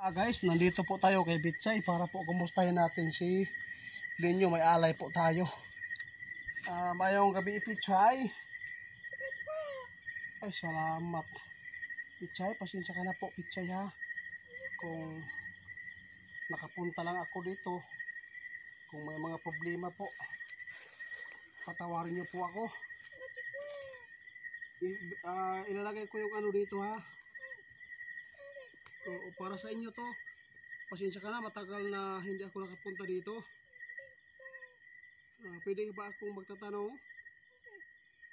Guys, nandito po tayo kay Bitsay para po kumustahin natin si Linyo. May alay po tayo. Mayong gabi, Bitsay. Ay, salamat. Bitsay, pasensya ka na po, Bitsay, ha. Kung nakapunta lang ako dito, kung may mga problema po, patawarin niyo po ako. Ilalagay ko yung ano dito, ha. So, para sa inyo to. Pasensya ka na, matagal na hindi ako nakapunta dito. Pwede ba akong magtatanong?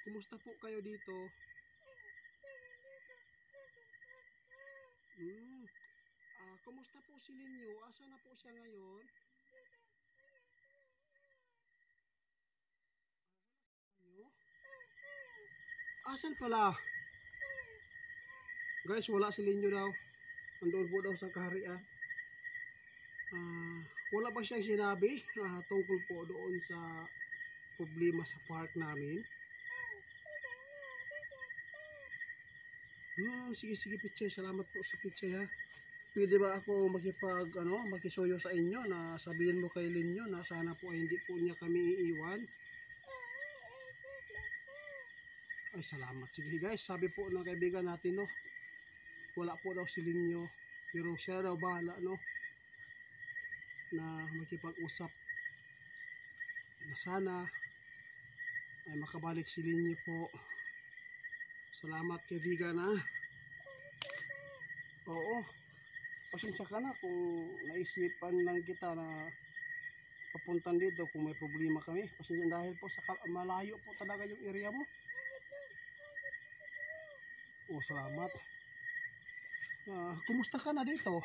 Kumusta po kayo dito? Kumusta po si Linyo? Asa na po siya ngayon? Asan pala? Guys, wala si Linyo daw. Andoon po daw sa kaharian. Wala ba siyang sinabi tungkol po doon sa problema sa park namin? Sige Pitsay, salamat po sa Pitsay, ha. Pwede ba ako makisuyo sa inyo na sabihin mo kay Linyo na sana po ay hindi po niya kami iiwan? Ay, salamat. Sige guys, sabi po ng kaibigan natin, no, wala po daw si Linyo, pero siya daw bahala, no, na makipag-usap na sana ay makabalik si Linyo po. Salamat kaibigan, ha. Oo, pasensya ka na kung naisipan lang kita na papuntan dito kung may problema kami. Pasensya dahil po sa malayo po talaga yung area mo. Oh, salamat. Kumusta ka na dito?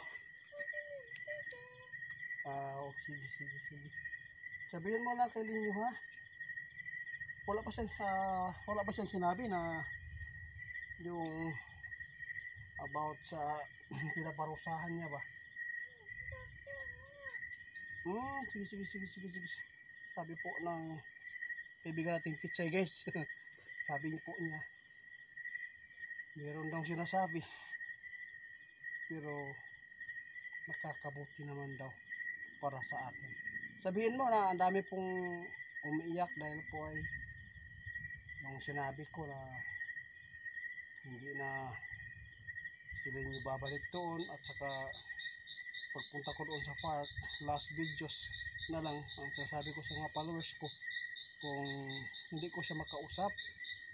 Sige. Sabihin mo lang kay Linyo, ha. Wala pa siyang sinabi na yung about sa pinaparusahan niya ba? Sige. Sabi po ng kaibigan nating Pitsay, guys. Sabi niyo po niya, meron daw sinasabi, pero nakakabuti naman daw para sa atin. Sabihin mo na ang dami pong umiiyak dahil po ay nung sinabi ko na hindi na sila yung babalik doon, at saka pagpunta ko doon sa park, last videos na lang ang sasabi ko sa mga followers ko, kung hindi ko siya makausap,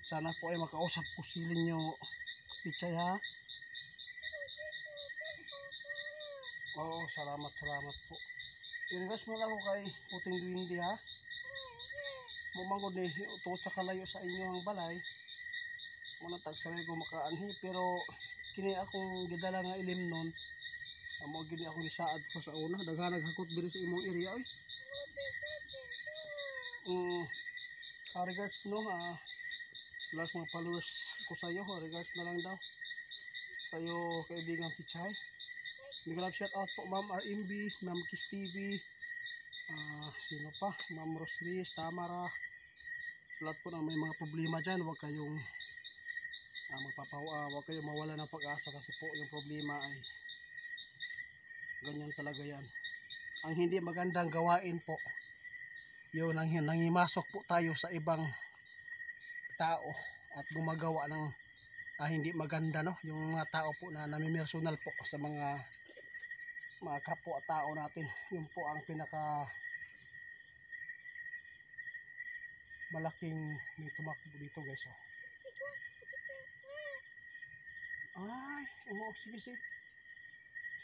sana po ay makausap ko si Linyo Pitsay, ha. Oo, salamat po. I-request mo lang ako kay Puting Duwindi, ha. Mumangod ni tungkol sa kalayo sa inyong balay muna tagsaray ko makaanhi, pero kini akong gidala nga ilim nun, amo gini akong isaad ko sa una, daghan naghakot diri sa imong area, oy. Regards, no, last mga followers ko sa iyo, regards na lang daw sa iyo kaibigan Pitsay. Big love shout out po Ma'am RMB, Ma'am Kiss TV, sino pa, Ma'am Roslis, Tamara, lahat po na may mga problema dyan. Huwag kayong huwag kayong mawala ng pag-asa, kasi po yung problema ay ganyan talaga yan. Ang hindi magandang gawain po yun, nangimasok po tayo sa ibang tao at gumagawa ng hindi maganda, no, yung mga tao po na namimersonal po sa mga kapwa tao natin. Yun po ang pinaka malaking may tumakbo dito, guys, oh. Ay, oo, sige.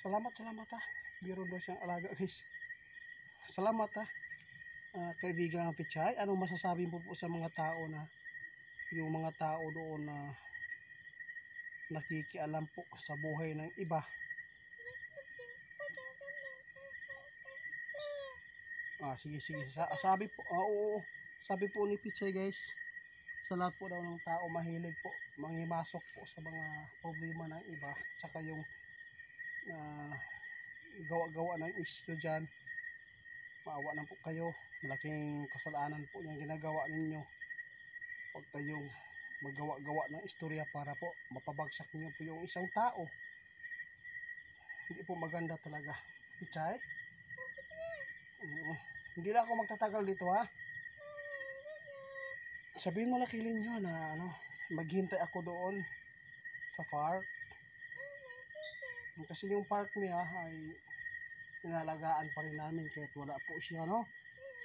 Salamat, ha. Biro daw siyang alaga, guys. Salamat, ha. Kaibigan Pitsay, anong masasabi mo po sa mga tao na yung mga tao doon na nakikialam po sa buhay ng iba? Sige. Sabi po ni Pitsay, guys, sa lahat po daw ng tao mahilig po mangimasok po sa mga problema ng iba, saka yung gawa ng issue dyan, maawa na po kayo. Malaking kasalanan po yung ginagawa ninyo. Huwag kayong magawa ng istorya para po mapabagsak niyo po yung isang tao. Hindi po maganda talaga. Pichay? Hindi na ako magtatagal dito ha. Sabihin mo na kay Linyo na maghintay ako doon sa park. Kasi yung park niya ay inalagaan pa rin namin kahit wala po siya, no?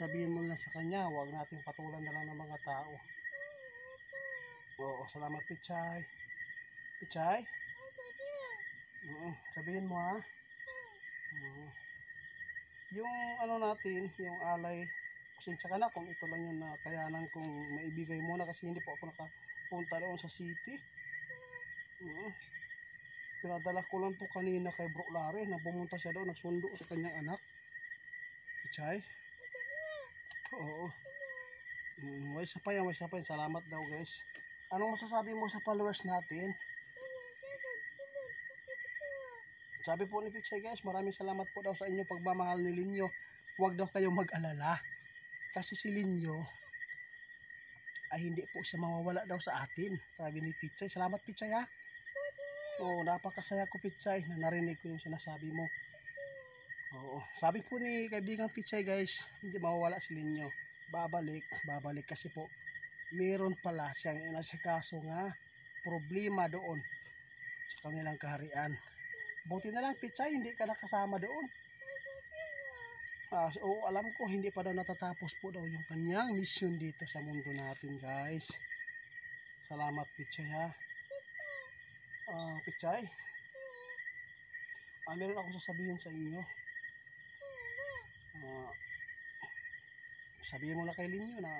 Sabihin mo na sa kanya, huwag nating patulan na lang ng mga tao. Oo, salamat Pichay. Pichay? Sabihin mo ha. Yung natin, yung alay, pasensya ka na kung ito lang yung nakayanan kong maibigay muna kasi hindi po ako nakapunta doon sa city. Pinadala ko lang to kanina kay Bro Larry na pumunta siya doon, nagsundo sa kanyang anak. Pichay? Oo. May isa pa yan. Salamat daw guys. Anong masasabi mo sa followers natin? Sabi po ni Pichay guys, maraming salamat po daw sa inyo pagmamahal ni Linyo. Huwag daw kayong mag-alala. Kasi si Linyo ay hindi po siya mawawala daw sa atin. Sabi ni Pichay. Salamat Pichay ha. Oo, napakasaya ko Pichay na narinig ko yung sinasabi mo. Oo, sabi po ni kaibigang Pichay guys, hindi mawawala si Linyo. Babalik kasi po meron pala siyang inasikaso nga problema doon sa kanilang kaharian. Buti na lang Pichay, hindi ka nakasama doon. Oo, alam ko hindi pa daw natatapos po daw yung kanyang mission dito sa mundo natin guys. Salamat Pichay ha. Pichay, meron akong sasabihin sa inyo. Sabihin mo na kay Linyo na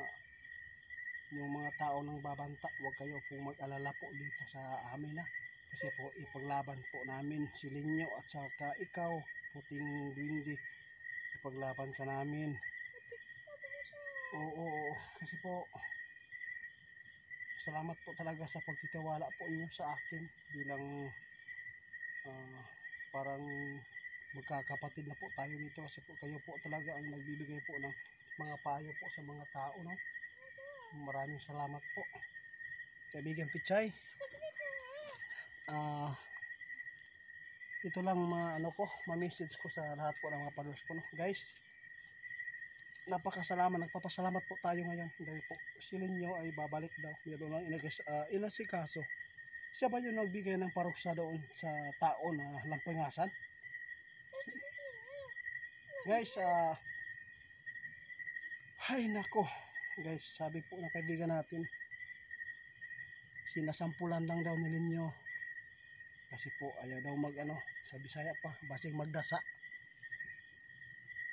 yung mga tao ng babanta, huwag kayo pong mag-alala po dito sa amin ha. Kasi po ipaglaban po namin si Linyo at saka ikaw, puting duwindi, ipaglaban ka namin. Oo, kasi po salamat po talaga sa pagtitiwala po niyo sa akin bilang parang magkakapatid na po tayo dito kasi po kayo po talaga ang nagbibigay po ng mga payo po sa mga tao, no? Maraming salamat po kaibigan Pichay. Ito lang ma-message ko sa lahat po ng mga followers ko, no? Guys, nagpapasalamat po tayo ngayon dahil po si Linyo ay babalik daw. Meron lang inasikaso. Siya ba yung nagbigay ng parusa doon sa tao na lampangasan? Guys, ay nako guys, sabi po ng kaibigan natin, sinasampulan lang daw ni Linyo kasi po ayaw daw sa Bisaya pa, basig magdasa,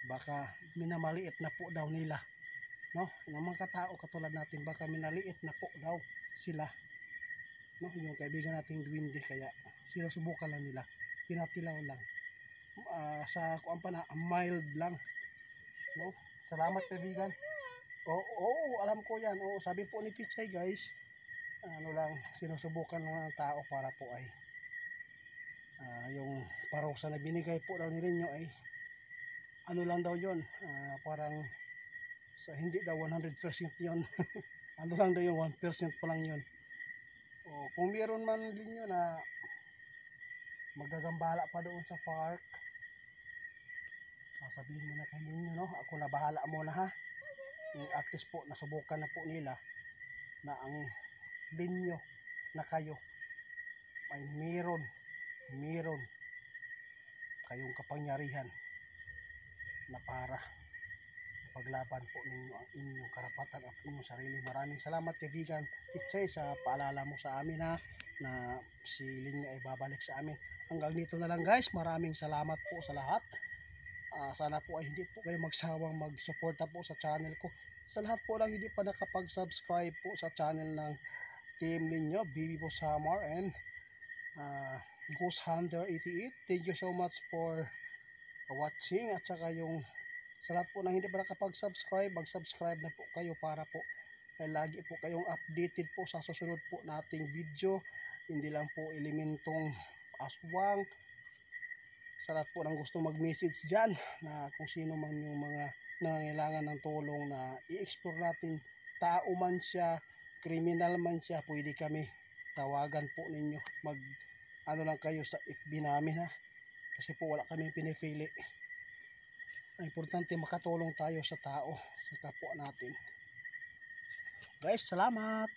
baka minamaliit na po daw nila, no? Ng mga katao katulad natin, baka minaliit na po daw sila, no? Yung kaibigan nating duwindi, kaya sinusubukan lang nila, pinatilaw lang, sa kuan pa na mild lang, no? Salamat kaibigan. Oo, alam ko yan. Oo, sabi po ni Pichay guys, sinusubukan lang ng tao para po ay yung parusa na binigay po daw ni Linyo ay lang daw yun, parang hindi daw 100% yun. Lang daw yung 1% pa lang yun. Kung meron man Linyo na magagambala pa doon sa park, sabihin mo na kay Linyo, no? Ako na bahala muna ha. At least po nasubukan na po nila na ang Linyo na kayo ay meron kayong kapangyarihan na para paglaban po ninyo ang inyong karapatan at inyong sarili. Maraming salamat kaibigan Pichay sa paalala mo sa amin ha, na si Linyo ay babalik sa amin. Hanggang dito na lang guys, maraming salamat po sa lahat. Sana po ay hindi po kayo magsawang magsuporta po sa channel ko. Sa lahat po lang hindi pa nakapag-subscribe po sa channel ng Team Linyo, Bibi Bosamar and Ghost Hunter 88. Thank you so much for watching, at saka yung sa lahat po na hindi pa nakapag-subscribe, mag-subscribe na po kayo para po ay lagi po kayong updated po sa susunod po nating video. Hindi lang po elementong aswang. Sa lahat po ng gusto mag-message dyan na kung sino man yung mga nangangailangan ng tulong na i-explore natin, tao man siya, kriminal man siya, pwede kami tawagan po ninyo. Lang kayo sa FB namin ha. Kasi po wala kaming pinipili. Ang importante makatulong tayo sa tao, sa kapwa natin. Guys, salamat!